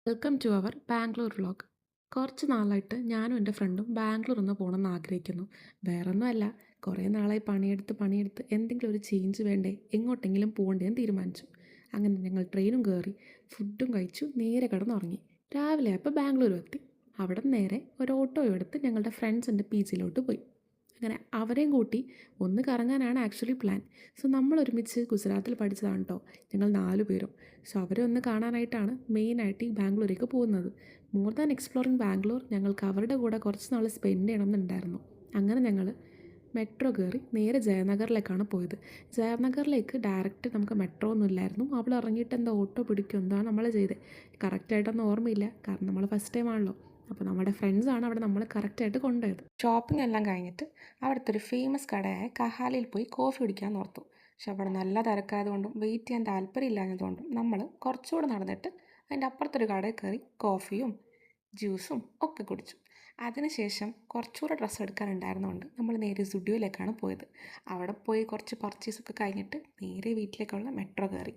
Welcome to our Bangalore vlog. കുറച്ച് നാളായിട്ട് ഞാനും എൻ്റെ ഫ്രണ്ടും ബാംഗ്ലൂർ ഒന്ന് പോകണമെന്ന് ആഗ്രഹിക്കുന്നു. വേറൊന്നുമല്ല, കുറേ നാളായി പണിയെടുത്ത് എന്തെങ്കിലും ഒരു ചേഞ്ച് വേണ്ടേ, എങ്ങോട്ടെങ്കിലും പോകണ്ടേന്ന് തീരുമാനിച്ചു. അങ്ങനെ ഞങ്ങൾ ട്രെയിനും കയറി, ഫുഡും കഴിച്ചു, നേരെ കിടന്നുറങ്ങി. രാവിലെ ആയപ്പോൾ ബാംഗ്ലൂർ എത്തി. അവിടെ നിന്ന് നേരെ ഒരു ഓട്ടോ എടുത്ത് ഞങ്ങളുടെ ഫ്രണ്ട്സിൻ്റെ പി ജിയിലോട്ട് പോയി. അങ്ങനെ അവരെയും കൂട്ടി ഒന്ന് കറങ്ങാനാണ് ആക്ച്വലി പ്ലാൻ. സോ നമ്മൾ ഒരുമിച്ച് ഗുജറാത്തിൽ പഠിച്ചതാണ് കേട്ടോ, ഞങ്ങൾ 4 പേരും. സോ അവരെ ഒന്ന് കാണാനായിട്ടാണ് മെയിനായിട്ട് ഈ ബാംഗ്ലൂരേക്ക് പോകുന്നത്. മോർ ദാൻ എക്സ്പ്ലോറിങ് ബാംഗ്ലൂർ, ഞങ്ങൾക്ക് അവരുടെ കൂടെ കുറച്ച് നാൾ സ്പെൻഡ് ചെയ്യണം എന്നുണ്ടായിരുന്നു. അങ്ങനെ ഞങ്ങൾ മെട്രോ കയറി നേരെ ജയനഗറിലേക്കാണ് പോയത്. ജയനഗറിലേക്ക് ഡയറക്റ്റ് നമുക്ക് മെട്രോ ഒന്നും ഇല്ലായിരുന്നു. അവിടെ ഇറങ്ങിയിട്ട് എന്താ ഓട്ടോ പിടിക്കും എന്താണ് നമ്മൾ ചെയ്തത്, കറക്റ്റായിട്ടൊന്നും ഓർമ്മയില്ല, കാരണം നമ്മൾ ഫസ്റ്റ് ടൈം ആണല്ലോ. അപ്പോൾ നമ്മുടെ ഫ്രണ്ട്സാണ് അവിടെ നമ്മൾ കറക്റ്റായിട്ട് കൊണ്ടുപോയത്. ഷോപ്പിംഗ് എല്ലാം കഴിഞ്ഞിട്ട് അവിടുത്തെ ഒരു ഫേമസ് കടയായ കഹാലിൽ പോയി കോഫി കുടിക്കാൻ ഓർത്തു. പക്ഷെ അവിടെ നല്ല തിരക്കായതുകൊണ്ടും വെയിറ്റ് ചെയ്യാൻ താല്പര്യമില്ലാഞ്ഞതുകൊണ്ടും നമ്മൾ കുറച്ചുകൂടെ നടന്നിട്ട് അതിൻ്റെ അപ്പുറത്തൊരു കടയിൽ കയറി കോഫിയും ജ്യൂസും ഒക്കെ കുടിച്ചു. അതിനുശേഷം കുറച്ചുകൂടെ ഡ്രസ്സ് എടുക്കാനുണ്ടായിരുന്നതുകൊണ്ട് നമ്മൾ നേരെ സ്റ്റുഡിയോയിലേക്കാണ് പോയത്. അവിടെ പോയി കുറച്ച് പർച്ചേസൊക്കെ കഴിഞ്ഞിട്ട് നേരെ വീട്ടിലേക്കുള്ള മെട്രോ കയറി.